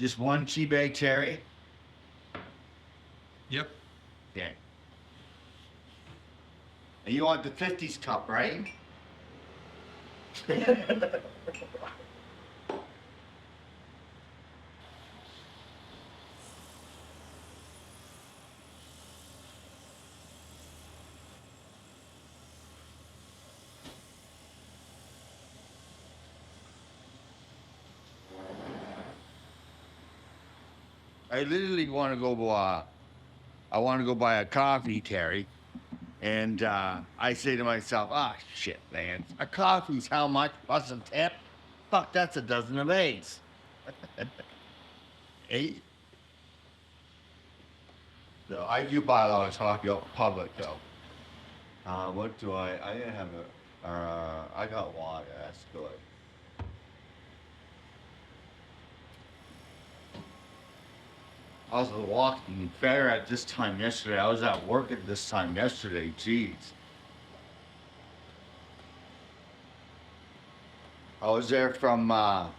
Just one tea bag, Terry? Yep. Okay. And you want the 50s cup, right? I literally want to go, I want to go buy a coffee, Terry. And I say to myself, ah, shit, man. A coffee's how much plus a tip? Fuck, that's a dozen of eggs. 8? No, I do buy a lot of coffee out in public, though. What do I didn't have I got water, that's good. I was walking better at this time yesterday. I was at work at this time yesterday, jeez. I was there from about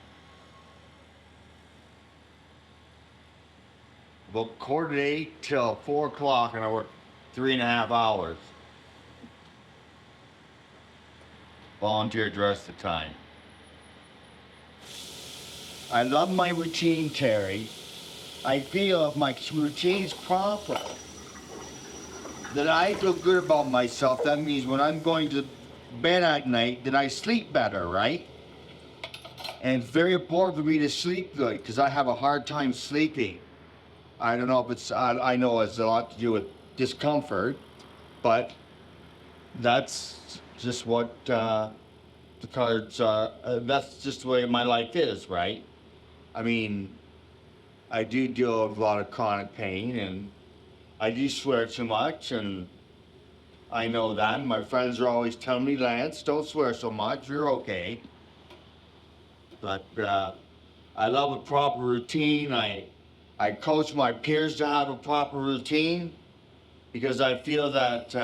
7:45 till 4 o'clock, and I worked 3.5 hours. Volunteer the rest of the time. I love my routine, Terry. I feel if my routine's proper, that I feel good about myself. That means when I'm going to bed at night, that I sleep better, right? And it's very important for me to sleep good, because I have a hard time sleeping. I don't know if it's, I know it's a lot to do with discomfort, but that's just what the cards are. That's just the way my life is, right? I mean, I do deal with a lot of chronic pain, and I do swear too much, and I know that. And my friends are always telling me, Lance, don't swear so much, you're okay. But I love a proper routine. I coach my peers to have a proper routine, because I feel that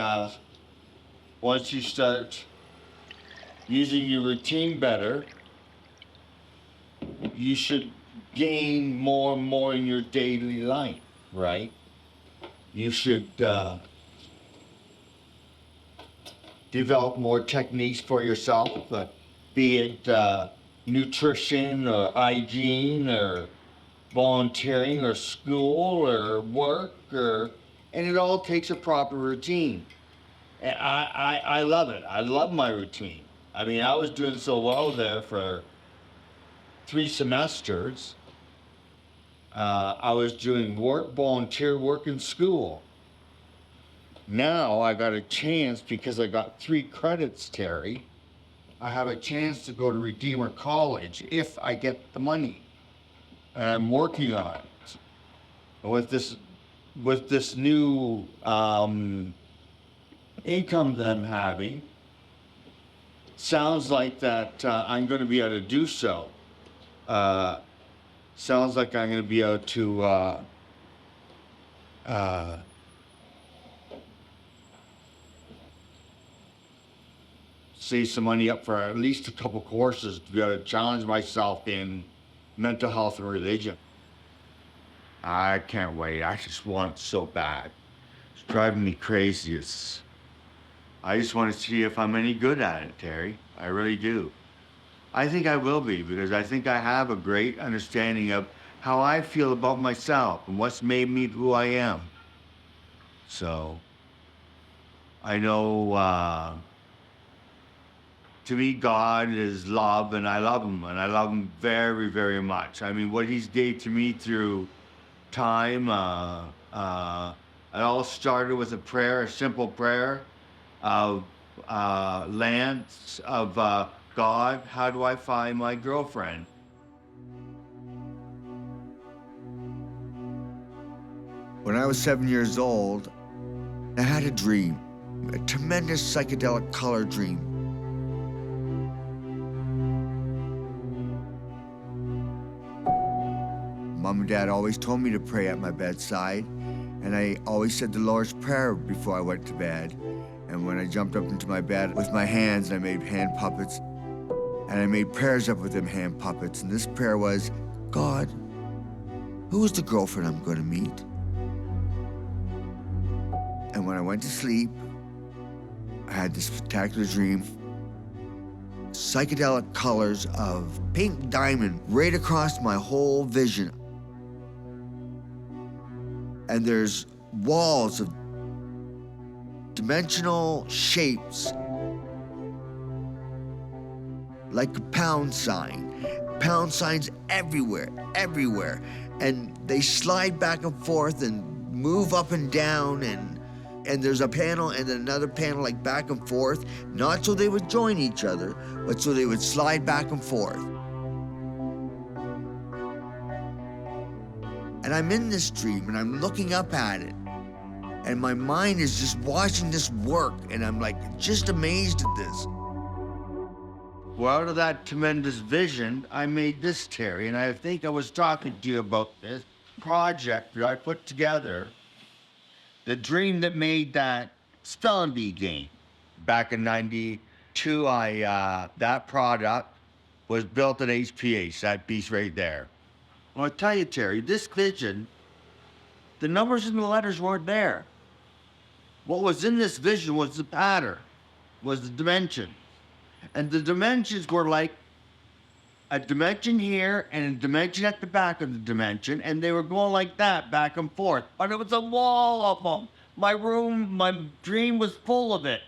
once you start using your routine better, you should gain more and more in your daily life, right? You should develop more techniques for yourself, be it nutrition or hygiene or volunteering or school or work, and it all takes a proper routine. And I love it. I love my routine. I mean, I was doing so well there for 3 semesters. I was doing volunteer work in school. Now I got a chance, because I got 3 credits, Terry. I have a chance to go to Redeemer College if I get the money. And I'm working on it. With this new income that I'm having, sounds like that I'm going to be able to do so. Sounds like I'm going to be able to save some money up for at least a couple courses to be able to challenge myself in mental health and religion. I can't wait. I just want it so bad. It's driving me crazy. I just want to see if I'm any good at it, Terry. I really do. I think I will be, because I think I have a great understanding of how I feel about myself and what's made me who I am. So, I know to me, God is love, and I love him, and I love him very, very much. I mean, what he's gave to me through time, it all started with a prayer, a simple prayer of Lance, of God, how do I find my girlfriend? When I was 7 years old, I had a dream, a tremendous psychedelic color dream. Mom and Dad always told me to pray at my bedside, and I always said the Lord's Prayer before I went to bed. And when I jumped up into my bed with my hands, I made hand puppets, and I made prayers up with them hand puppets. And this prayer was, God, who's the girlfriend I'm going to meet? And when I went to sleep, I had this spectacular dream. Psychedelic colors of pink diamond right across my whole vision. And there's walls of dimensional shapes, like a pound sign. Pound signs everywhere, everywhere. And they slide back and forth and move up and down, and there's a panel and then another panel, like back and forth, not so they would join each other, but so they would slide back and forth. And I'm in this dream and I'm looking up at it, and my mind is just watching this work, and I'm like just amazed at this. Well, out of that tremendous vision, I made this, Terry, and I think I was talking to you about this project that I put together. The dream that made that spelling bee game. Back in '92, that product was built at HPH, that piece right there. Well, I tell you, Terry, this vision, the numbers and the letters weren't there. What was in this vision was the pattern, was the dimension. And the dimensions were like a dimension here and a dimension at the back of the dimension, and they were going like that, back and forth. But it was a wall of them. My room, my dream was full of it.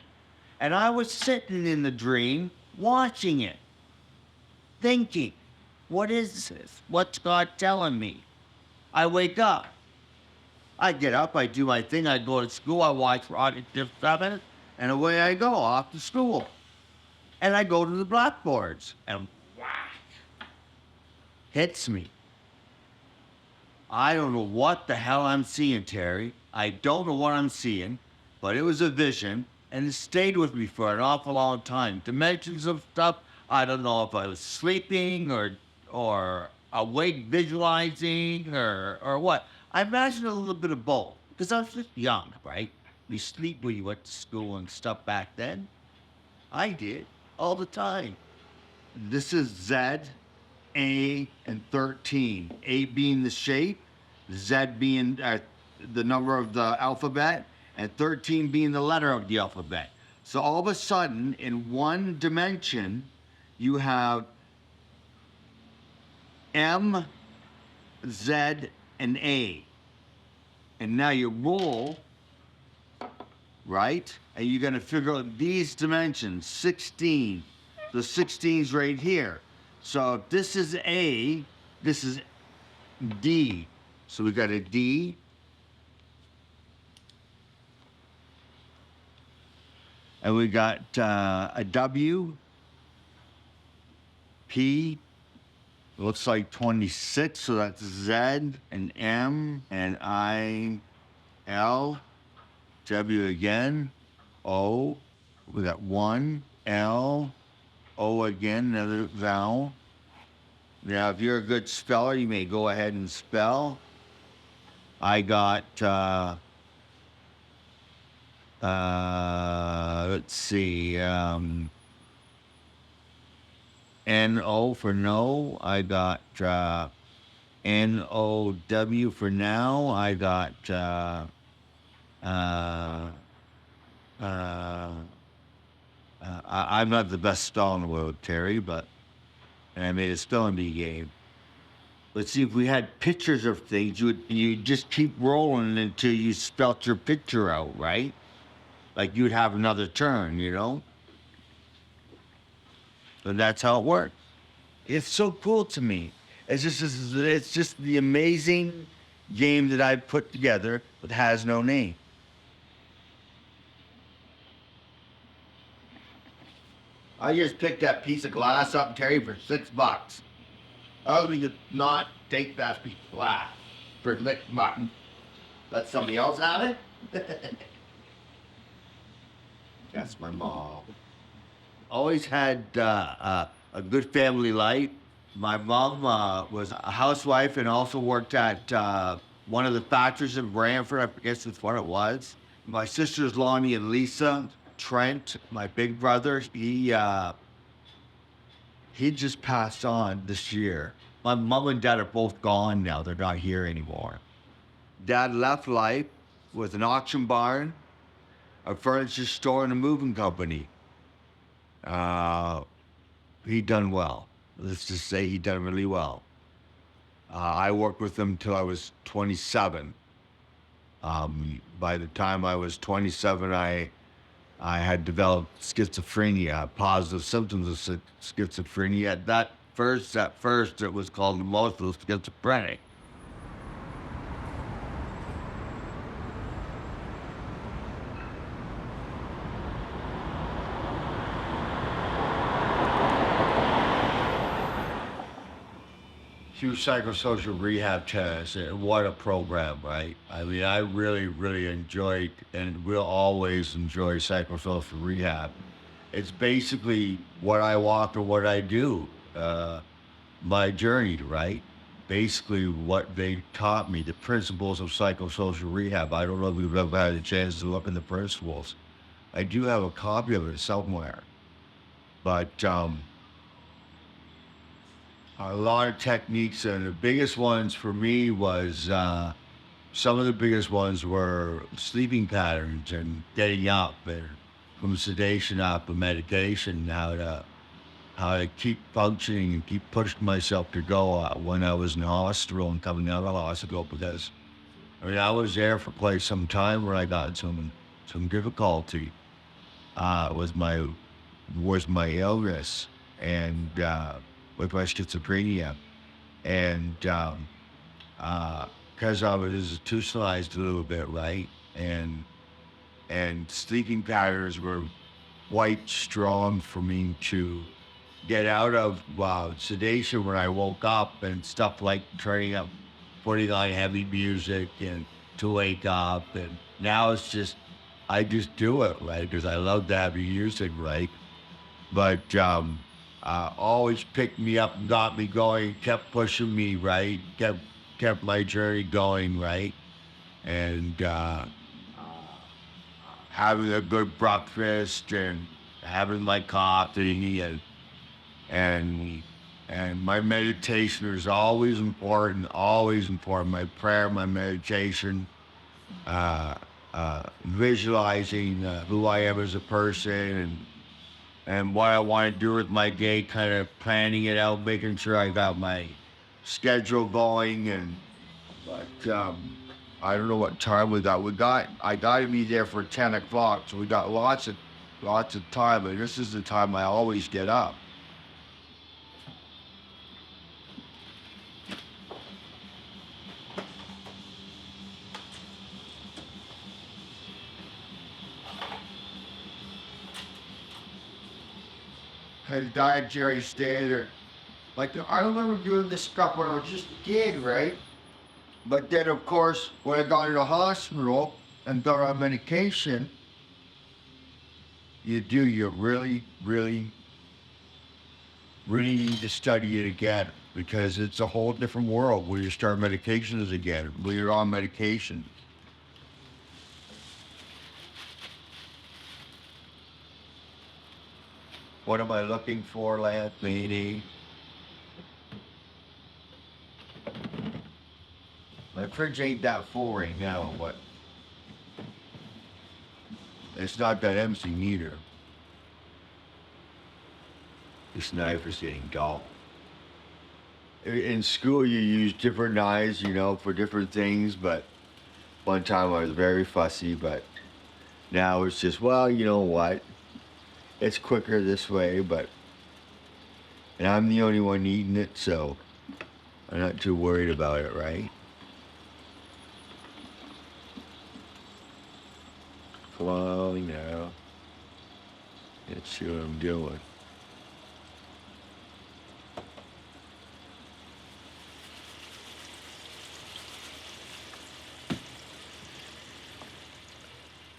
And I was sitting in the dream, watching it, thinking, what is this? What's God telling me? I wake up. I get up, I do my thing, I go to school, I watch Project 7, and away I go, off to school. And I go to the blackboards, and whack, hits me. I don't know what the hell I'm seeing, Terry. I don't know what I'm seeing, but it was a vision, and it stayed with me for an awful long time. Dimensions of stuff, I don't know if I was sleeping or awake visualizing or what. I imagine a little bit of both, because I was just young, right? We sleep when you went to school and stuff back then. I did, all the time. This is Z, A, and 13. A being the shape, Z being the number of the alphabet, and 13 being the letter of the alphabet. So all of a sudden, in one dimension, you have M, Z, and A. And now you roll, right? And you're gonna figure out these dimensions, 16. The 16's right here. So if this is A, this is D. So we got a D. And we got a W, P, looks like 26, so that's Z, and M, and I, L, W again, O, we got 1, L, O again, another vowel. Now, if you're a good speller, you may go ahead and spell. I got, let's see, N-O for no. I got N-O-W for now. I got I'm not the best speller in the world, Terry, but and I made a spelling bee game. Let's see, if we had pictures of things, you'd just keep rolling until you spelt your picture out, right? Like you'd have another turn, you know? And that's how it worked. It's so cool to me. It's just the amazing game that I put together that has no name. I just picked that piece of glass up, Terry, for $6. I was gonna not take that piece of glass for $6. Let somebody else have it. That's my mom. Always had a good family life. My mom was a housewife and also worked at one of the factories in Brantford. I guess that's what it was. My sisters Lonnie and Lisa. Trent, my big brother, he just passed on this year. My mom and dad are both gone now. They're not here anymore. Dad left life with an auction barn, a furniture store, and a moving company. Uh, he done well. Let's just say he done really well. I worked with him till I was 27. By the time I was 27, I had developed schizophrenia, positive symptoms of schizophrenia. At first, it was called emotional schizophrenic. Few psychosocial rehab tests, and what a program, right? I mean, I really, really enjoyed and will always enjoy psychosocial rehab. It's basically what I walk or what I do, my journey, right? Basically, what they taught me, the principles of psychosocial rehab. I don't know if you've ever had a chance to look in the principles. I do have a copy of it somewhere, but a lot of techniques, and the biggest ones for me was some of the biggest ones were sleeping patterns and getting up and from sedation up and meditation, how to keep functioning and keep pushing myself to go when I was in the hospital and coming out of the hospital, because I mean I was there for quite some time where I got some difficulty with my illness and with my schizophrenia, and because I was institutionalized a little bit, right, and sleeping patterns were quite strong for me to get out of sedation when I woke up, and stuff like putting on heavy music and to wake up. And now it's just, I just do it, right? Because I love the heavy music, right? But always picked me up, got me going, kept pushing me, right? Kept my journey going, right? And having a good breakfast and having my coffee and and my meditation is always important, always important. My prayer, my meditation, visualizing who I am as a person and what I want to do with my day, kind of planning it out, making sure I got my schedule going. And but I don't know what time we got. I got to be there for 10 o'clock, so we got lots of time. And this is the time I always get up. Had dietary standard. Like, I remember doing this stuff when I was just a kid, right? But then, of course, when I got in the hospital and got on medication, you really, really, really need to study it again, because it's a whole different world when you start medications again, when you're on medication. What am I looking for, Lance? Meaning? My fridge ain't that full right now, but it's not that empty neither. This knife is getting dull. In school, you use different knives, for different things, but one time I was very fussy, but now it's just, well, you know what? It's quicker this way, and I'm the only one eating it, so I'm not too worried about it, right? Slowly now. Let's see what I'm doing.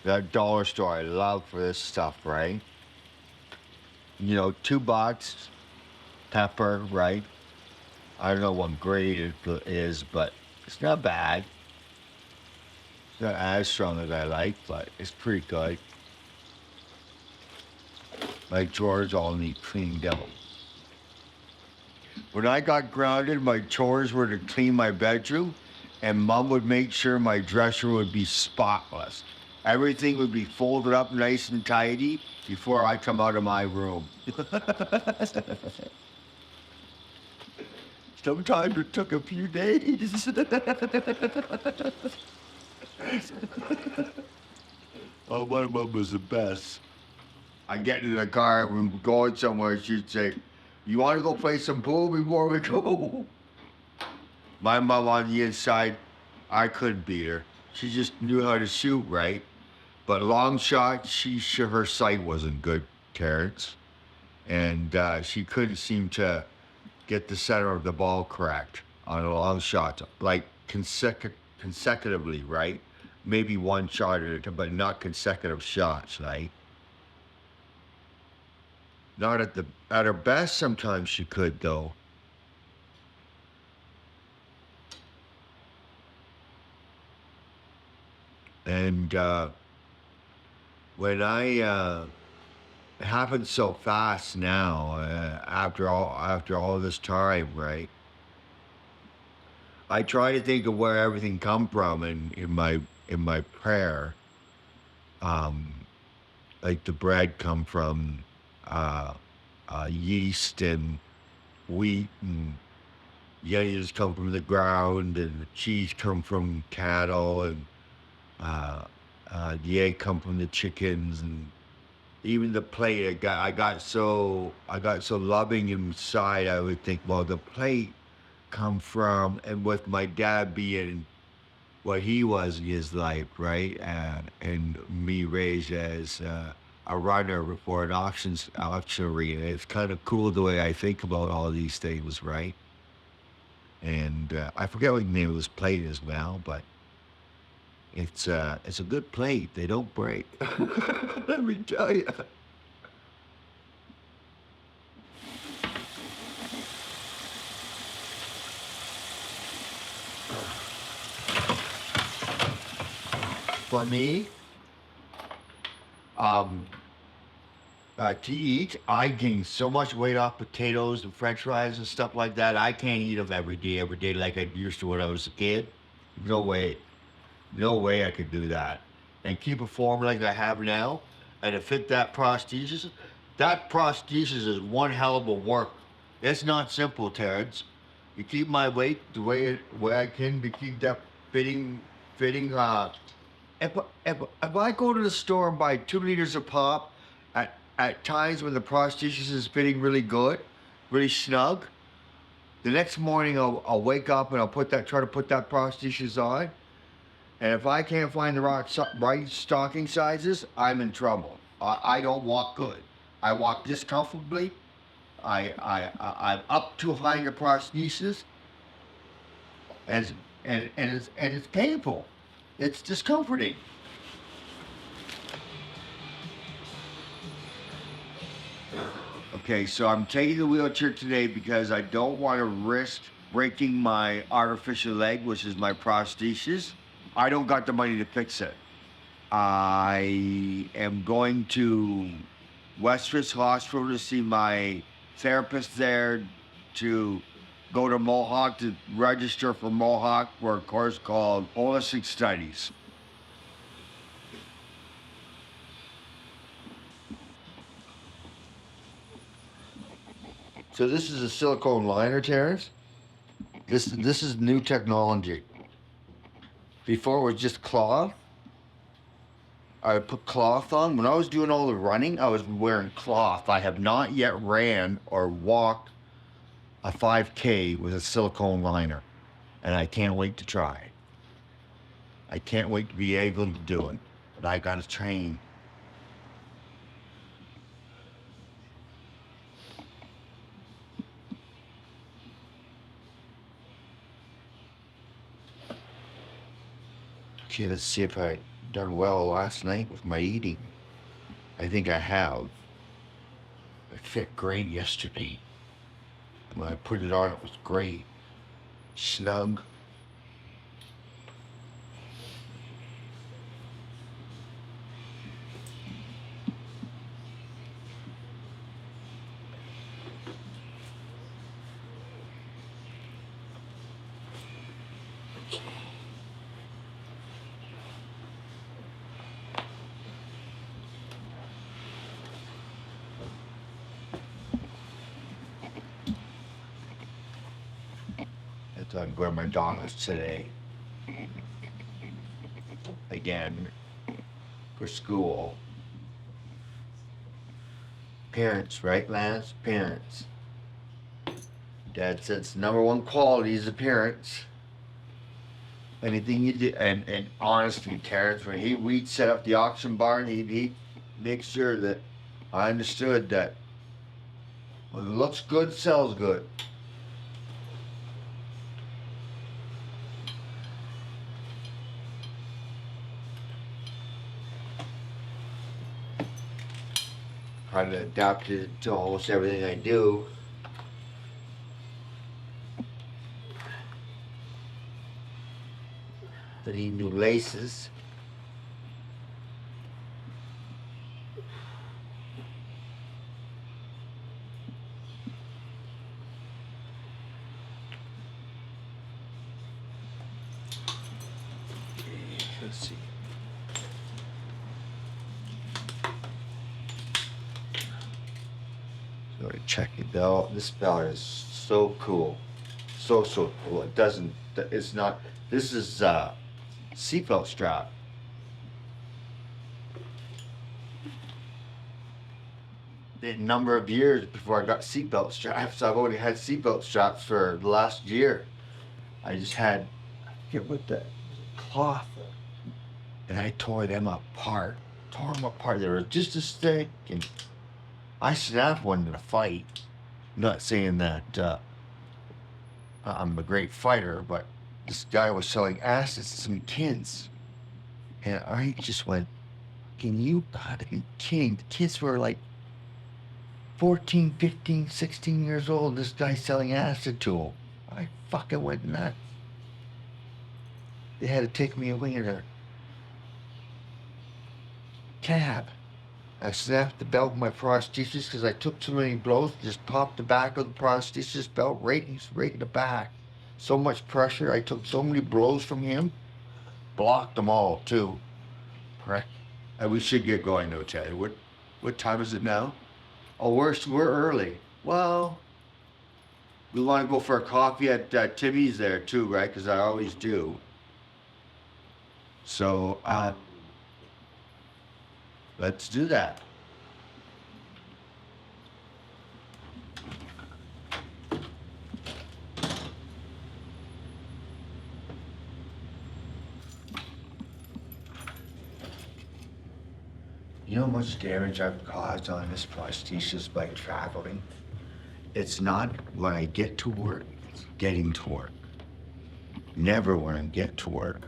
That dollar store I love for this stuff, right? $2, pepper, right? I don't know what grade it is, but it's not bad. It's not as strong as I like, but it's pretty good. My drawers all need cleaned out. When I got grounded, my chores were to clean my bedroom, and Mom would make sure my dresser would be spotless. Everything would be folded up nice and tidy before I come out of my room. Sometimes it took a few days. Oh, my mom was the best. I get in the car and we're going somewhere, she'd say, "You want to go play some pool before we go?" My mom on the inside, I couldn't beat her. She just knew how to shoot, right? But long shot, her sight wasn't good, Terrance, and she couldn't seem to get the center of the ball correct on a long shot, like consecutively, right? Maybe one shot at a time, but not consecutive shots, right? Not at her best. Sometimes she could though. And when it happened so fast now, after all this time, right? I try to think of where everything come from in my prayer. Um, like the bread come from uh, yeast and wheat, and the onions come from the ground, and the cheese come from cattle, and uh, the egg come from the chickens, and even the plate. I got so loving inside. I would think, well, the plate come from, and with my dad being what he was in his life, right? And me raised as a runner before an auction arena. It's kind of cool the way I think about all these things, right? And I forget what the name of this plate is now, but it's a good plate. They don't break. Let me tell you. For me, um, to eat, I gained so much weight off potatoes and French fries and stuff like that. I can't eat them every day like I used to when I was a kid. No way, no way I could do that and keep a form like I have now, and to fit that prosthesis. That prosthesis is one hell of a work. It's not simple, Terrence. You keep my weight the way I can to keep that fitting. If I go to the store and buy 2 liters of pop at times when the prosthesis is fitting really good, really snug, the next morning I'll wake up and try to put that prosthesis on. And if I can't find the right stocking sizes, I'm in trouble. I don't walk good. I walk discomfortably. I'm up too high in the prosthesis, and it's painful. It's discomforting. Okay, so I'm taking the wheelchair today because I don't want to risk breaking my artificial leg, which is my prosthesis. I don't got the money to fix it. I am going to Westford Hospital to see my therapist there, to go to Mohawk to register for Mohawk for a course called holistic studies. So this is a silicone liner, Terrence. This is new technology. Before it was just cloth. I would put cloth on. When I was doing all the running, I was wearing cloth. I have not yet ran or walked a 5K with a silicone liner, and I can't wait to try. I can't wait to be able to do it, but I gotta train. Okay, let's see if I done well last night with my eating. I think I have. It fit great yesterday. When I put it on, it was great. Snug. So I'm going to my daughter's today. Again, for school. Parents, right, Lance? Parents. Dad said it's number one quality is the parents. Anything you do, and honestly, Terrance, when we'd set up the auction barn, he'd make sure that I understood that when it looks good, sells good. Try to adapt it to almost everything I do. That he new laces. Let's see. So to check the belt. This belt is so cool. So cool. It doesn't, it's not, this is seatbelt strap. The number of years before I got seatbelt straps, I've already had seatbelt straps for the last year. I just had, I forget what the cloth, and I tore them apart. They were just as thick, and I snapped one in a fight. Not saying that I'm a great fighter, but this guy was selling acid to some kids, and I just went, "Can you gotta be kidding?" The kids were like 14, 15, 16 years old. This guy selling acid to them. I fucking went nuts. They had to take me away in a cab. I snapped the belt of my prosthesis because I took too many blows. Just popped the back of the prosthesis belt right in the back. So much pressure. I took so many blows from him. Blocked them all too. Correct. And we should get going though, Ted. What time is it now? Oh, we're early. Well, we want to go for a coffee at Timmy's there too, right? Because I always do. So let's do that. You know how much damage I've caused on this prosthesis by traveling? It's not when I get to work, it's getting to work. Never when I get to work.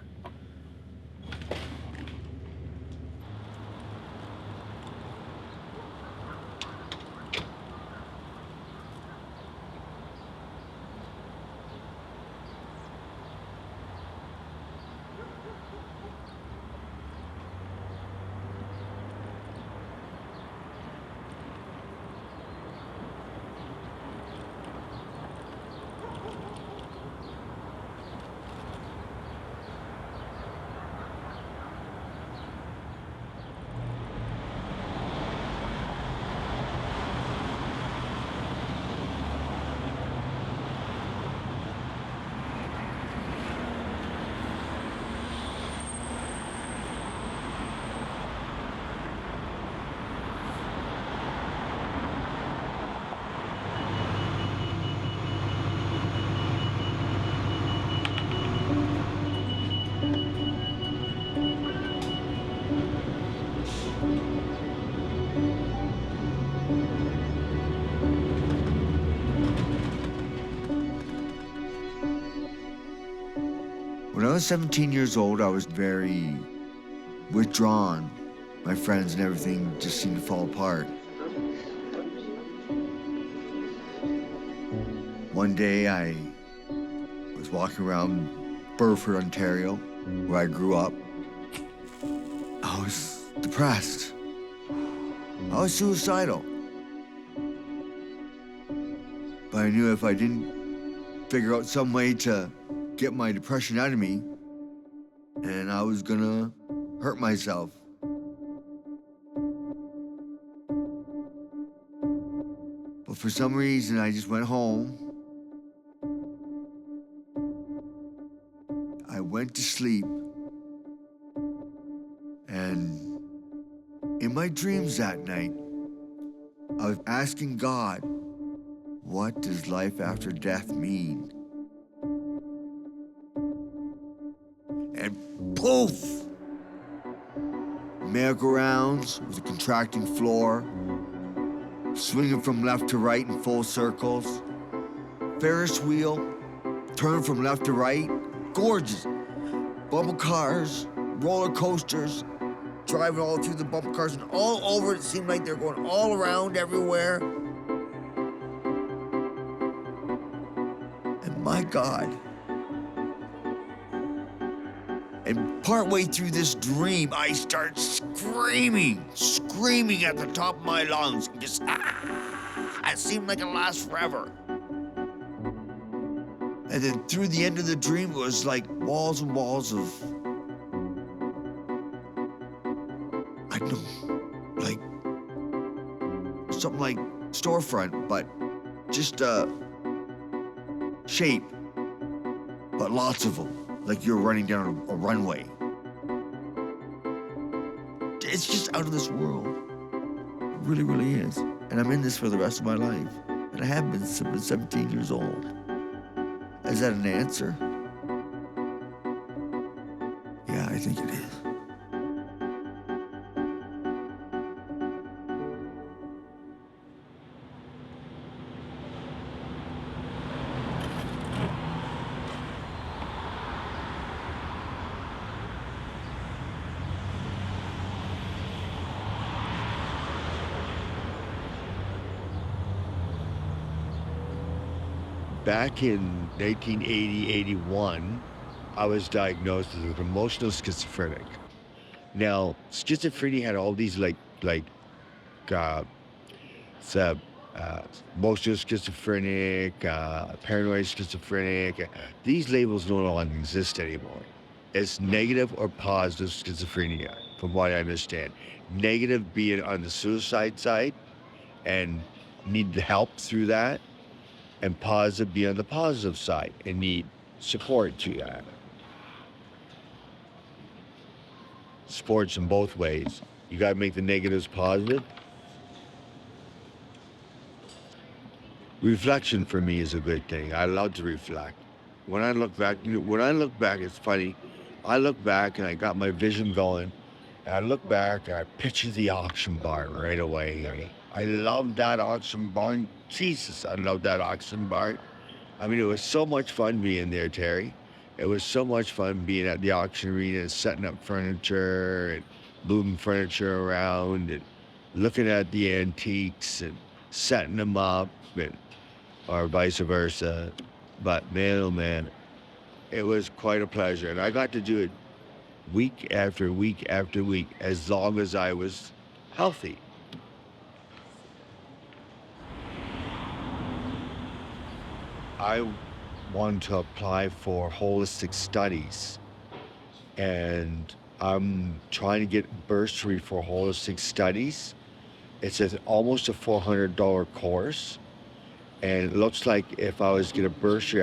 When I was 17 years old, I was very withdrawn. My friends and everything just seemed to fall apart. One day I was walking around Burford, Ontario, where I grew up. I was depressed. I was suicidal. But I knew if I didn't figure out some way to get my depression out of me, and I was gonna hurt myself. But for some reason, I just went home went to sleep, and in my dreams that night, I was asking God, what does life after death mean? And poof! Merry-go-rounds with a contracting floor, swinging from left to right in full circles. Ferris wheel, turn from left to right, gorgeous. Bumper cars, roller coasters, driving all through the bumper cars and all over. It seemed like they're going all around everywhere. And my God. And partway through this dream, I start screaming at the top of my lungs. Just, it seemed like it lasts forever. And then through the end of the dream, it was like walls and walls of, I don't know, like something like storefront, but just a shape, but lots of them. Like you're running down a runway. It's just out of this world. It really, really is. And I'm in this for the rest of my life. And I have been since I'm 17 years old. Is that an answer? Yeah, I think it is. Back in 1980-81, I was diagnosed as an emotional schizophrenic. Now, schizophrenia had all these emotional schizophrenic, paranoid schizophrenic. These labels no longer exist anymore. It's negative or positive schizophrenia, from what I understand. Negative being on the suicide side and need help through that, and positive be on the positive side and need support to that. Sports in both ways. You gotta make the negatives positive. Reflection for me is a good thing. I love to reflect. When I look back, it's funny. I look back and I got my vision going. And I look back and I picture the auction barn right away. I love that auction barn. Jesus, I love that auction barn. I mean, it was so much fun being there, Terry. It was so much fun being at the auction arena and setting up furniture and moving furniture around and looking at the antiques and setting them up, or vice versa. But man, oh man, it was quite a pleasure. And I got to do it week after week after week, as long as I was healthy. I wanted to apply for holistic studies, and I'm trying to get bursary for holistic studies. It's almost a $400 course, and it looks like if I was to get a bursary,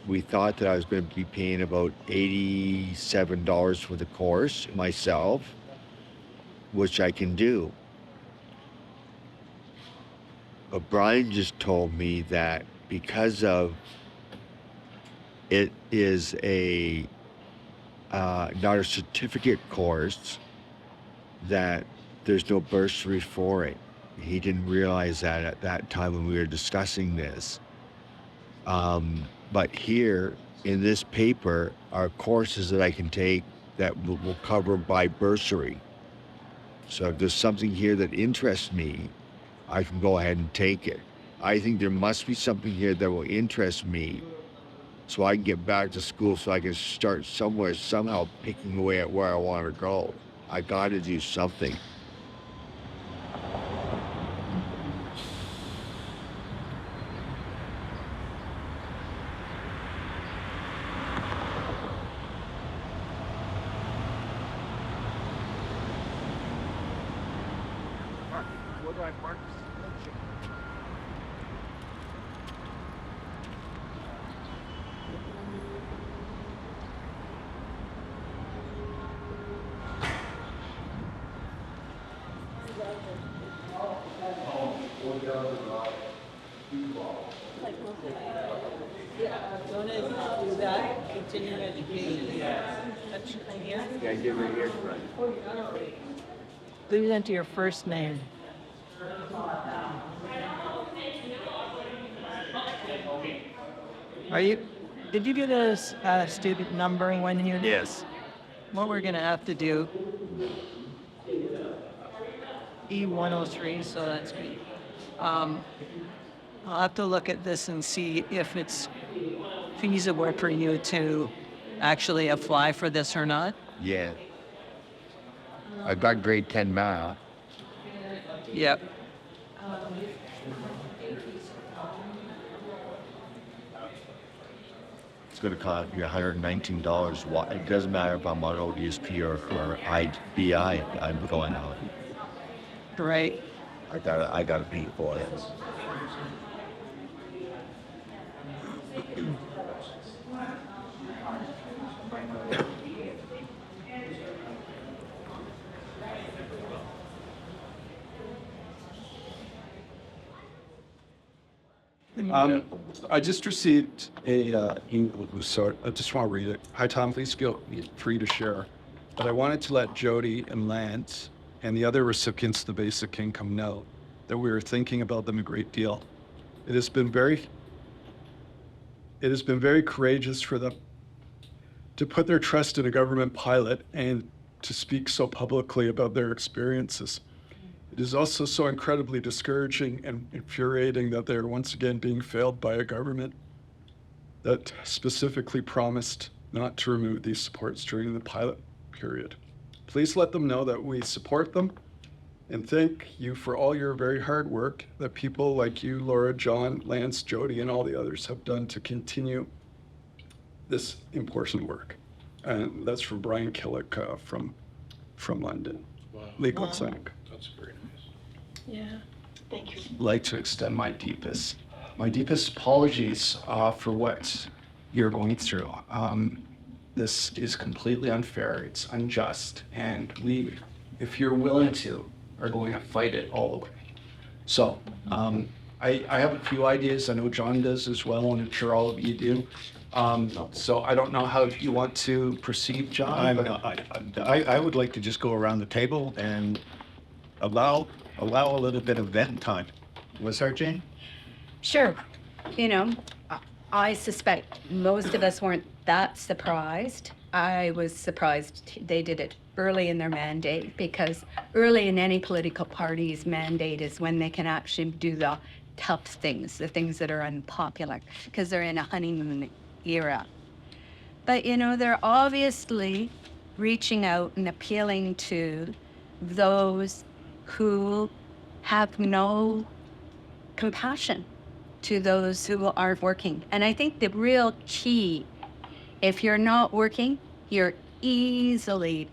we thought that I was going to be paying about $87 for the course myself, which I can do. But Brian just told me that because of it is not a certificate course, that there's no bursary for it. He didn't realize that at that time when we were discussing this. But here in this paper are courses that I can take that will cover by bursary. So if there's something here that interests me, I can go ahead and take it. I think there must be something here that will interest me so I can get back to school, so I can start somewhere, somehow picking away at where I want to go. I got to do something. Where do I park this? Want to do that? Continue education. That's here. Yeah, give it here. Leave it into your first name. Did you get a student number when you? Yes. What we're gonna have to do. E103, so that's good. I'll have to look at this and see if it's feasible for you to actually apply for this or not. Yeah. I got grade 10 math. Yep. It's going to cost me $119. It doesn't matter if I'm on ODSP or IBI. I'm going out. Right. I got to pay for it. I just received a email. So I just want to read it. Hi, Tom. Please feel free to share. But I wanted to let Jody and Lance and the other recipients of the basic income know that we are thinking about them a great deal. It has been very courageous for them to put their trust in a government pilot and to speak so publicly about their experiences. It is also so incredibly discouraging and infuriating that they are once again being failed by a government that specifically promised not to remove these supports during the pilot period. Please let them know that we support them and thank you for all your very hard work that people like you, Laura, John, Lance, Jody, and all the others have done to continue this important work. And that's from Brian Killick from London. Wow. Legal Clinic. That's very nice. Yeah. Thank you. Like to extend my deepest apologies for what you're going through. This is completely unfair. It's unjust, and we, if you're willing to, are going to fight it all the way. So I have a few ideas. I know John does as well, and I'm sure all of you do. So I don't know how you want to proceed, John. I would like to just go around the table and allow a little bit of vent time. Was that Jane? Sure. You know, I suspect most of us weren't that surprised. I was surprised they did it early in their mandate, because early in any political party's mandate is when they can actually do the tough things, the things that are unpopular, because they're in a honeymoon era. But, you know, they're obviously reaching out and appealing to those who have no compassion, to those who aren't working. And I think the real key, if you're not working, you're easily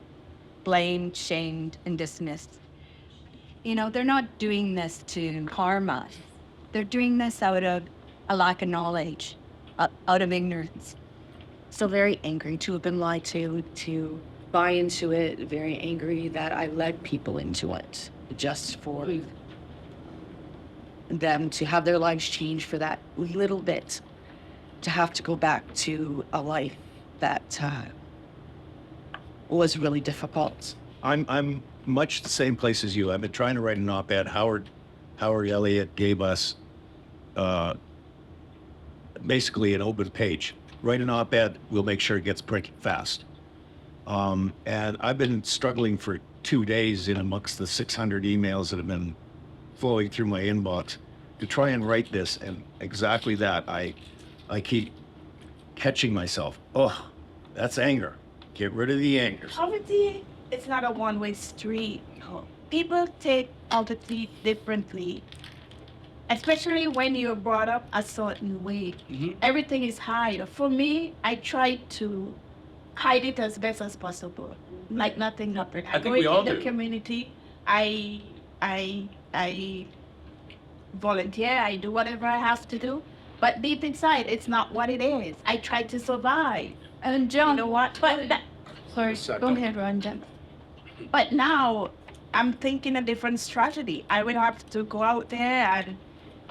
blamed, shamed, and dismissed. You know, they're not doing this to harm us. They're doing this out of a lack of knowledge, out of ignorance. So very angry to have been lied to buy into it, very angry that I led people into it just for them to have their lives change for that little bit, to have to go back to a life that was really difficult. I'm much the same place as you. I've been trying to write an op-ed. Howard Elliott gave us basically an open page. Write an op-ed, we'll make sure it gets printed fast. And I've been struggling for 2 days in amongst the 600 emails that have been flowing through my inbox to try and write this, and exactly that. I keep catching myself. Oh, that's anger. Get rid of the anger. Poverty is not a one-way street. People take poverty differently, especially when you're brought up a certain way. Everything is higher. For me, I try to hide it as best as possible, like nothing happened. I go into the community, I volunteer, I do whatever I have to do, but deep inside, it's not what it is. I try to survive. And John, you know what? Sorry, go ahead, Ranjan. But now, I'm thinking a different strategy. I will have to go out there and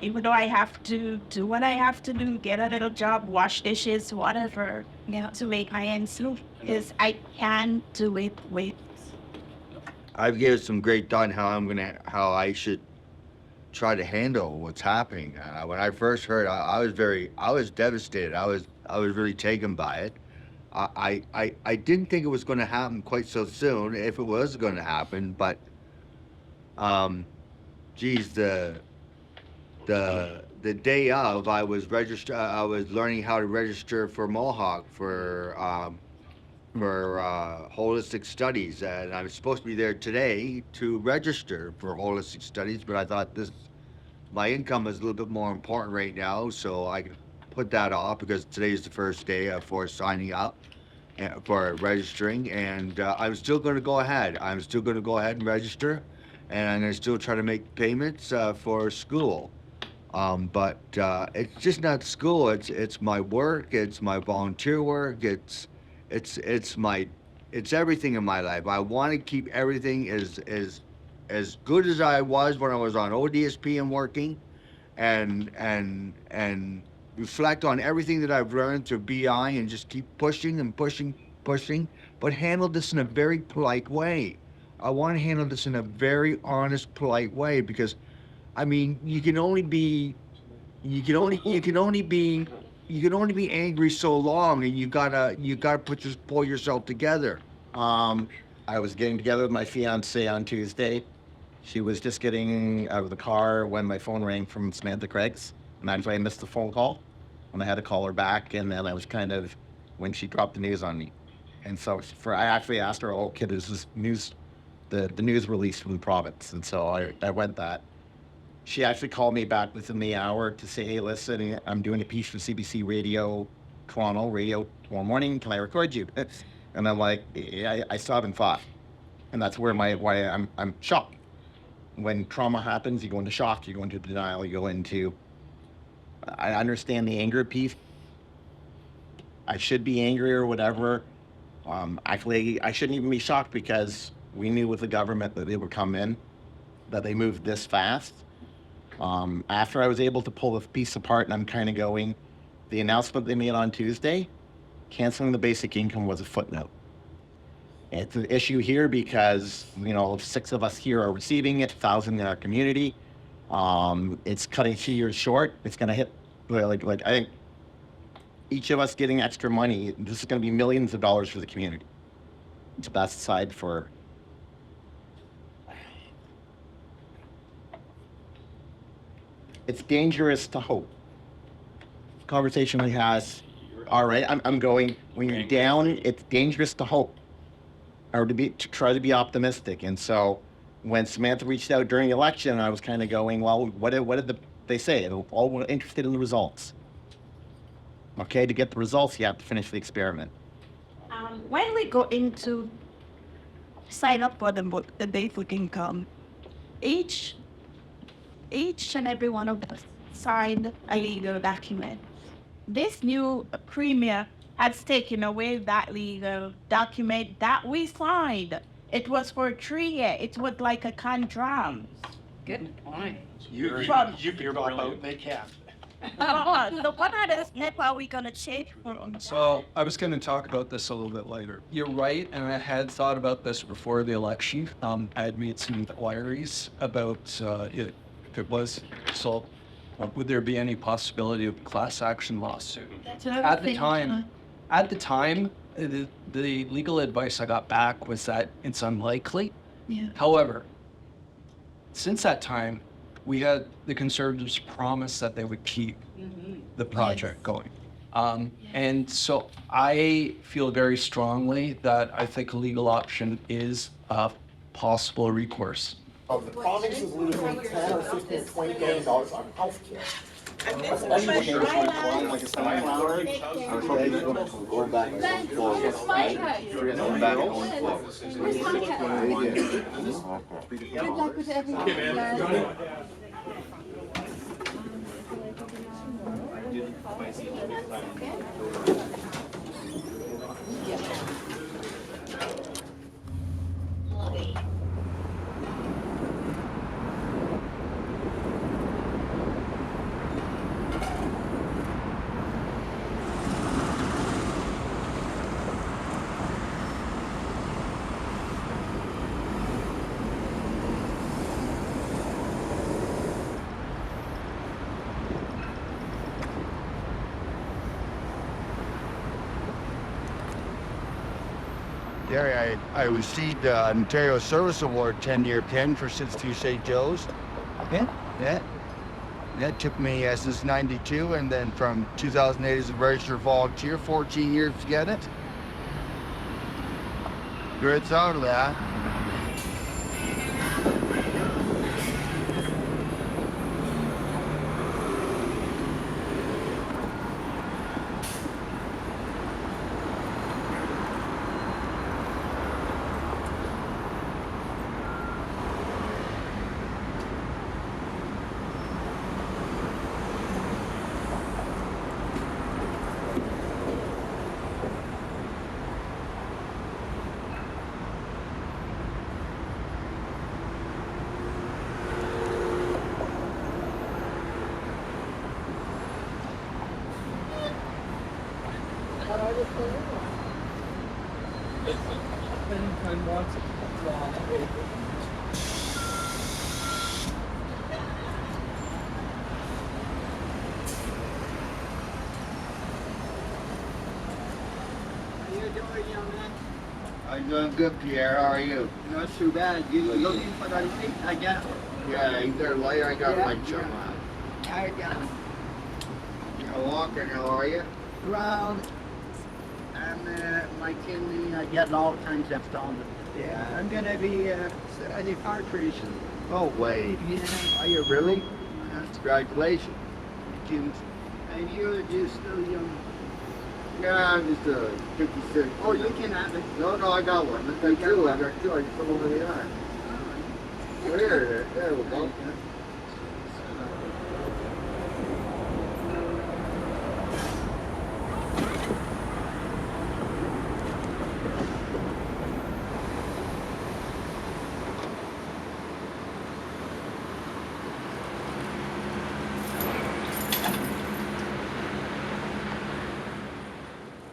even though I have to do what I have to do, get a little job, wash dishes, whatever, to make my ends meet, because I can do it with. I've given some great thought on how I should try to handle what's happening. When I first heard, I was devastated. I was really taken by it. I didn't think it was going to happen quite so soon, if it was going to happen. But, geez, the day of, I was learning how to register for Mohawk for holistic studies, and I was supposed to be there today to register for holistic studies, but I thought my income is a little bit more important right now, so I could put that off because today is the first day for signing up for registering, and I'm still going to go ahead. I'm still going to go ahead and register, and I'm going to still try to make payments for school. But it's just not school. It's my work. It's my volunteer work. It's everything in my life. I want to keep everything as good as I was when I was on ODSP and working, and reflect on everything that I've learned through BI and just keep pushing and pushing, but handle this in a very polite way. I want to handle this in a very honest, polite way because, I mean, you can only be angry so long, and you gotta pull yourself together. I was getting together with my fiance on Tuesday. She was just getting out of the car when my phone rang from Samantha Craig's, and actually I missed the phone call, and I had to call her back, and then I was when she dropped the news on me. And so I actually asked her, "Oh, kid, is this news, the news released from the province?" And so I went that. She actually called me back within the hour to say, "Hey, listen, I'm doing a piece for CBC Radio tomorrow morning. Can I record you?" And I'm like, yeah, I still haven't thought. And that's where why I'm shocked. When trauma happens, you go into shock, you go into denial, you go into, I understand the anger piece. I should be angry or whatever. Actually, I shouldn't even be shocked because we knew with the government that they would come in, that they moved this fast. After I was able to pull the piece apart, and I'm kind of going, the announcement they made on Tuesday, canceling the basic income was a footnote. It's an issue here because, 6 of us here are receiving it, 1,000 in our community. It's cutting 2 years short. It's going to hit, I think, each of us getting extra money, this is going to be millions of dollars for the community. So that's the side for. It's dangerous to hope. Conversation we had, all right, I'm going, when you're down, it's dangerous to hope or to try to be optimistic. And so when Samantha reached out during the election, I was kind of going, well, what did they say? All were interested in the results. Okay, to get the results, you have to finish the experiment. When we go into sign up for the basic income, each and every one of us signed a legal document. This new premier has taken away that legal document that we signed. It was for 3 years. It was like a contract. Good point. You're brilliant. They can't. So what other step are we gonna take from? So I was going to talk about this a little bit later. You're right, and I had thought about this before the election. I had made some inquiries about if it was so. Would there be any possibility of class action lawsuit? At the time, the legal advice I got back was that it's unlikely. Yeah. However, since that time, we had the Conservatives promise that they would keep the project going. And so I feel very strongly that I think a legal option is a possible recourse. The province is losing 10 or 15 or $20 billion on healthcare. Good luck with everything. Terry, I received an Ontario Service Award 10-year pin for Sits Through St. Joe's. Yeah. Yeah. That took me since 92, and then from 2008 as a registered volunteer, 14 years to get it. Great song, that. I'm doing good, Pierre. How are you? Not too bad. You looking for that thing? I got it. Yeah, either light. I got light show. I got it. You're walking. How are you? Around. I'm like in the getting all kinds of stuff. Yeah, I'm gonna be 75 pretty soon. Oh, wait. Yeah. Are you really? Congratulations. And you're just still young. Yeah, I'm just 56. Oh, you can have it. No, I got one. I got two. I just put over the arm. There we go.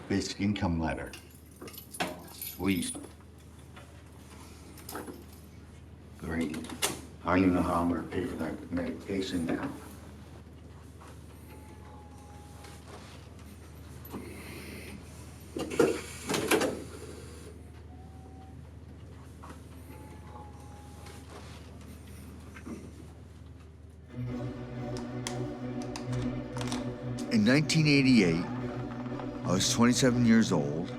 Basic income letter. Sweet. Great. I don't even know how I'm gonna pay for that medication now. In 1988, I was 27 years old.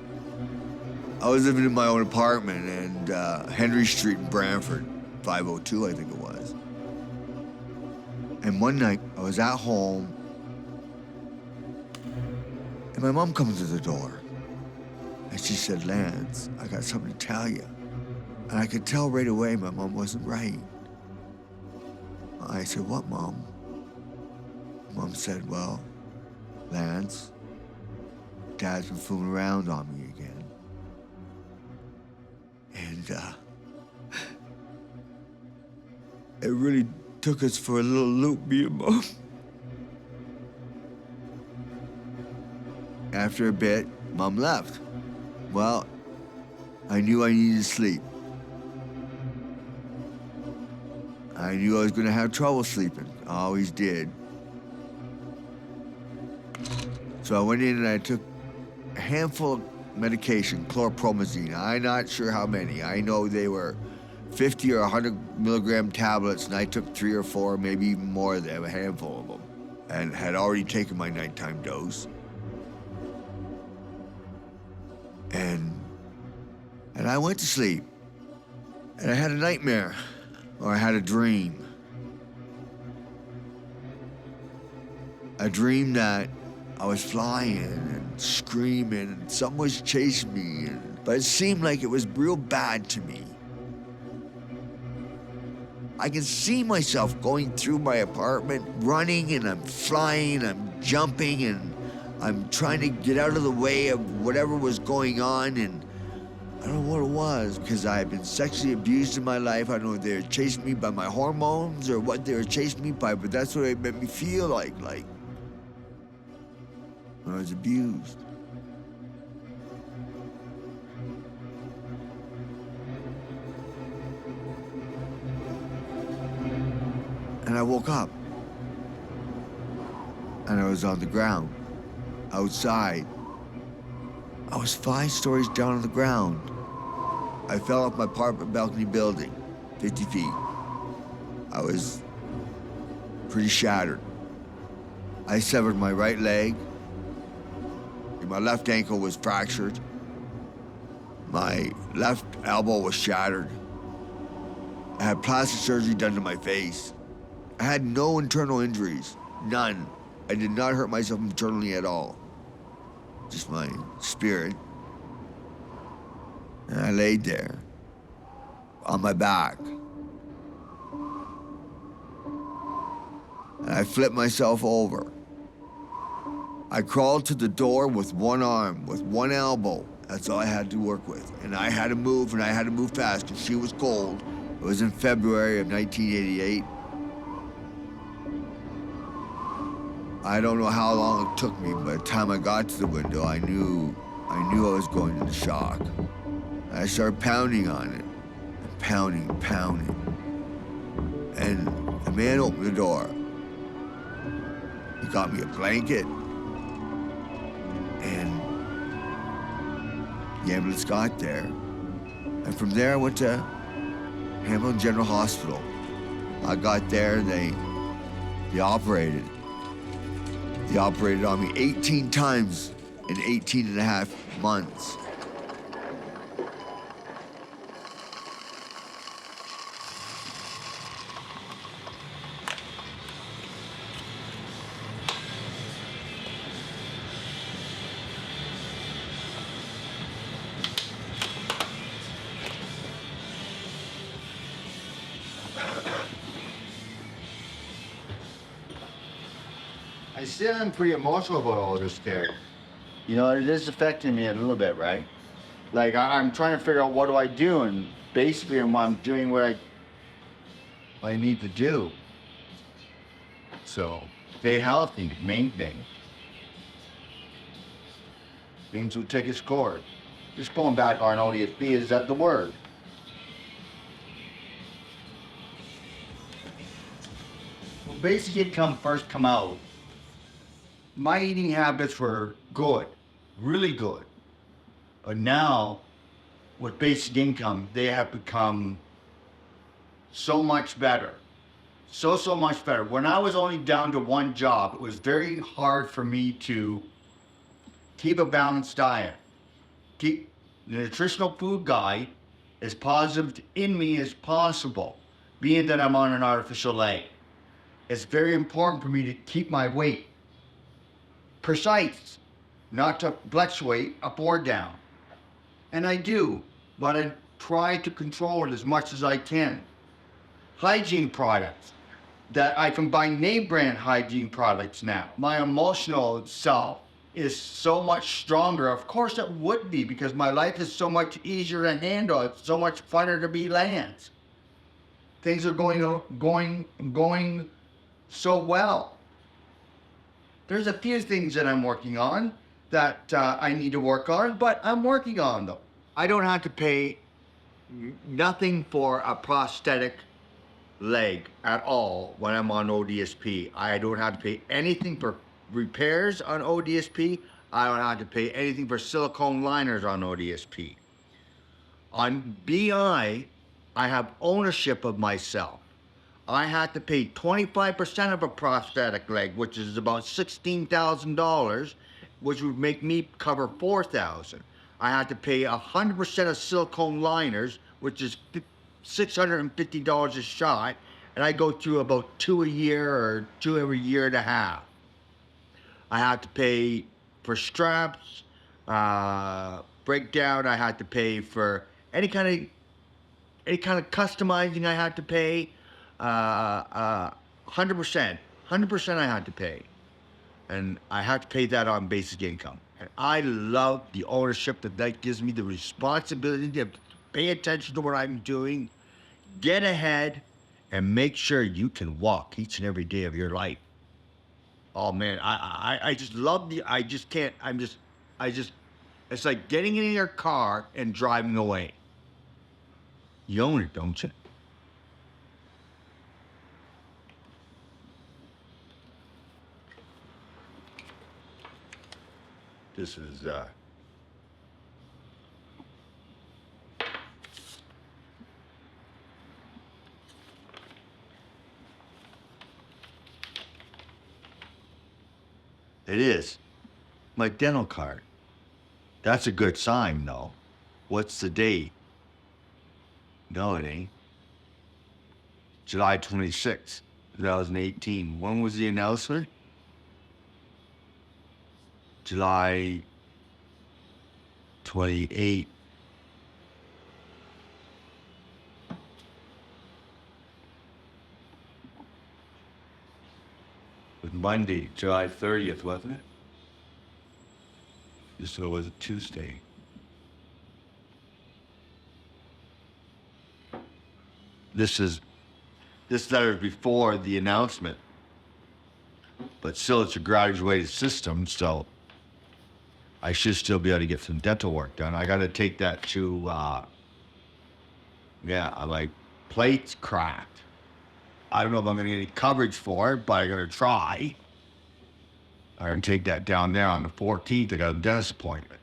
I was living in my own apartment in Henry Street in Brantford, 502, I think it was. And one night, I was at home, and my mom comes to the door. And she said, "Lance, I got something to tell you." And I could tell right away my mom wasn't right. I said, "What, Mom?" Mom said, "Well, Lance, Dad's been fooling around on me again." And it really took us for a little loop, me and Mom. After a bit, Mom left. Well, I knew I needed sleep. I knew I was gonna have trouble sleeping. I always did. So I went in and I took a handful of medication, chlorpromazine. I'm not sure how many. I know they were 50 or 100 milligram tablets, and I took 3 or 4, maybe even more of them, a handful of them, and had already taken my nighttime dose. And I went to sleep, and I had a nightmare, or I had a dream. A dream that I was flying and screaming, and someone was chasing me, but it seemed like it was real bad to me. I can see myself going through my apartment, running, and I'm flying, I'm jumping, and I'm trying to get out of the way of whatever was going on, and I don't know what it was, because I had been sexually abused in my life. I don't know if they were chasing me by my hormones or what they were chasing me by, but that's what it made me feel like when I was abused. And I woke up, and I was on the ground, outside. I was 5 stories down on the ground. I fell off my apartment balcony building, 50 feet. I was pretty shattered. I severed my right leg. My left ankle was fractured. My left elbow was shattered. I had plastic surgery done to my face. I had no internal injuries, none. I did not hurt myself internally at all. Just my spirit. And I laid there on my back. And I flipped myself over. I crawled to the door with one arm, with one elbow. That's all I had to work with. And I had to move, and I had to move fast because she was cold. It was in February of 1988. I don't know how long it took me, but by the time I got to the window, I knew I was going into shock. I started pounding on it, and pounding, pounding. And the man opened the door. He got me a blanket, and the ambulance got there. And from there, I went to Hamilton General Hospital. I got there, they operated. They operated on me 18 times in 18 and a half months. I still am pretty emotional about all this, Terry. You know, it is affecting me a little bit, right? Like, I'm trying to figure out what do I do, and basically I'm doing what I need to do. So, stay healthy, main thing. Things will take its course. Just going back on ODSP, is that the word? When basic income first come out, my eating habits were good, really good. But now, with basic income, they have become so much better. So much better. When I was only down to one job, it was very hard for me to keep a balanced diet. Keep the nutritional food guide as positive in me as possible, being that I'm on an artificial leg. It's very important for me to keep my weight precise, not to fluctuate up or down. And I do, but I try to control it as much as I can. Hygiene products, that I can buy name brand hygiene products now. My emotional self is so much stronger. Of course it would be, because my life is so much easier to handle. It's so much funner to be Lance. Things are going so well. There's a few things that I'm working on that I need to work on, but I'm working on them. I don't have to pay nothing for a prosthetic leg at all when I'm on ODSP. I don't have to pay anything for repairs on ODSP. I don't have to pay anything for silicone liners on ODSP. On BI, I have ownership of myself. I had to pay 25% of a prosthetic leg, which is about $16,000, which would make me cover $4,000. I had to pay 100% of silicone liners, which is $650 a shot, and I go through about 2 a year or 2 every year and a half. I had to pay for straps, breakdown. I had to pay for any kind of customizing. I had to pay 100%. 100% I had to pay, and I had to pay that on basic income. And I love the ownership that gives me, the responsibility to pay attention to what I'm doing, get ahead, and make sure you can walk each and every day of your life. Oh man, I just love it's like getting in your car and driving away. You own it, don't you? This is It is. My dental card. That's a good sign, though. What's the date? No, it ain't. July 26th, 2018. When was the announcement? July 28th. It was Monday, July 30th, wasn't it? So it was a Tuesday. This letter is before the announcement, but still it's a graduated system, so I should still be able to get some dental work done. I got to take that to, like plates cracked. I don't know if I'm gonna get any coverage for it, but I'm gonna try. I'm gonna take that down there on the 14th. I got a dentist appointment.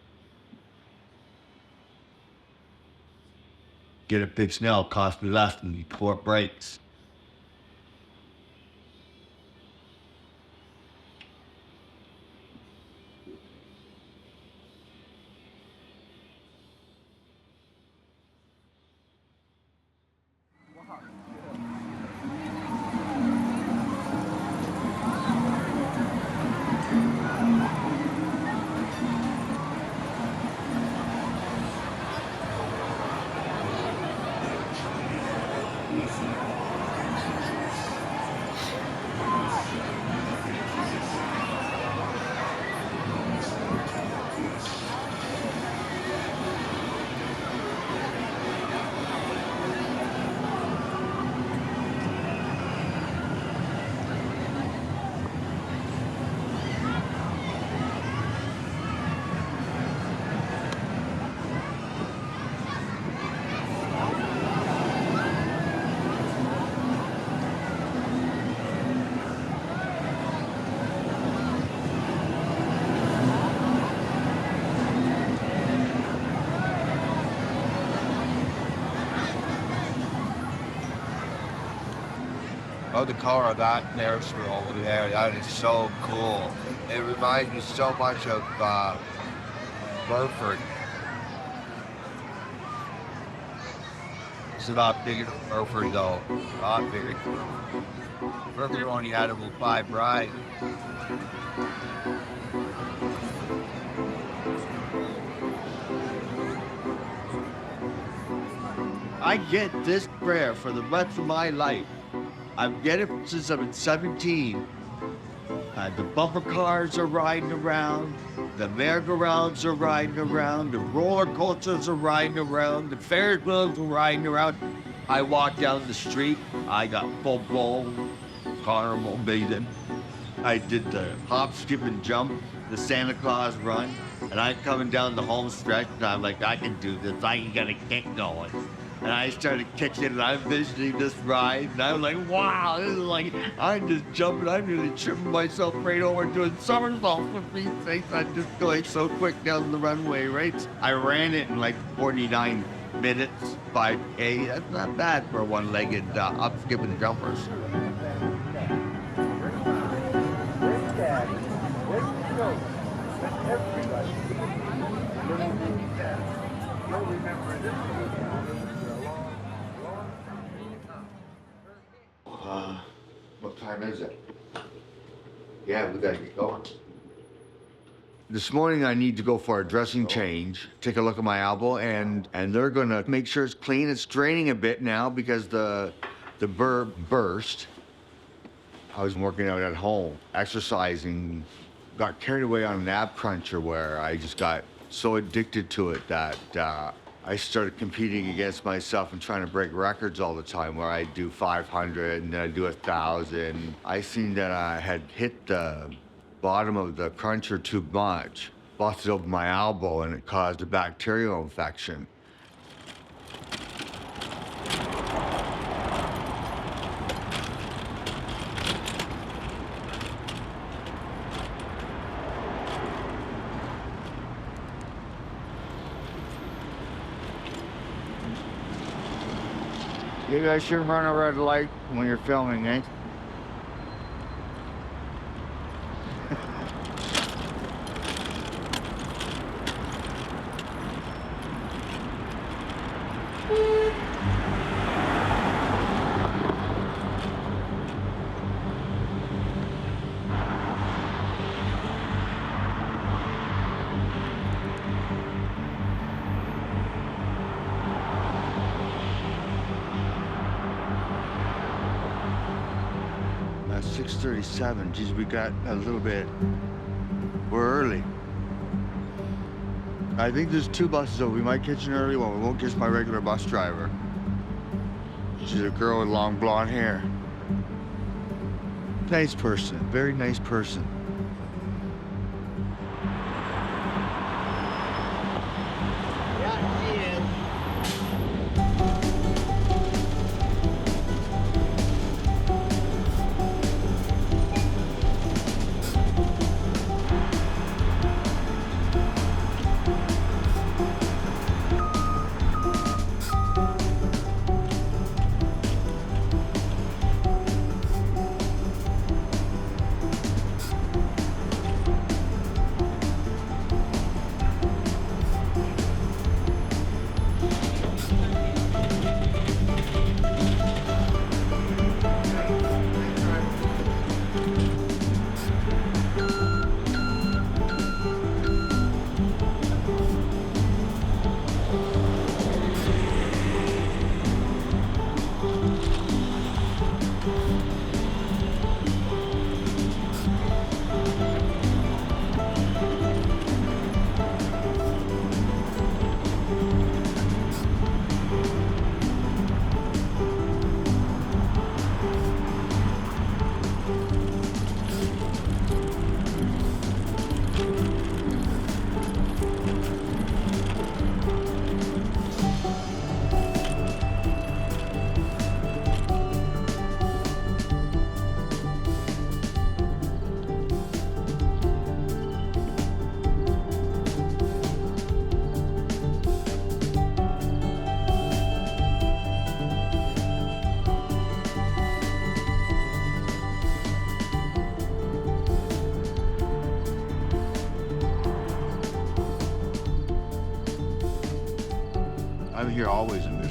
Get it fixed now, cost me less than before it breaks. Oh, the color of that nursery over there, that is so cool. It reminds me so much of Burford. It's a lot bigger than Burford, though. A lot bigger. Burford only had about 5 rides. I get this prayer for the rest of my life. I've get it since I've been 17. The bumper cars are riding around, the merry-go-rounds are riding around, the roller coasters are riding around, the Ferris wheels are riding around. I walk down the street, I got full-blown carnival bathing. I did the hop, skip, and jump, the Santa Claus run, and I'm coming down the home stretch, and I'm like, I can do this, I can get a kick going. And I started kicking, and I'm visiting this ride, and I'm like, wow, this is like, I'm just jumping, I'm nearly tripping myself right over doing somersaults with these things. I'm just going so quick down the runway, right? I ran it in like 49 minutes, 5K. That's not bad for one-legged up, skip, and jumpers. What time is it? Yeah, we gotta get going. This morning I need to go for a dressing change, take a look at my elbow, and they're gonna make sure it's clean. It's draining a bit now because the burr burst. I was working out at home, exercising, got carried away on an ab cruncher where I just got so addicted to it that I started competing against myself and trying to break records all the time, where I do 500 and then I do 1,000. I seen that I had hit the bottom of the cruncher too much, busted open my elbow, and it caused a bacterial infection. You guys shouldn't run a red light when you're filming, eh? 6:37. Geez, we got a little bit. We're early. I think there's 2 buses, so we might catch an early one. We won't catch my regular bus driver. She's a girl with long blonde hair. Nice person, very nice person. I'm here always in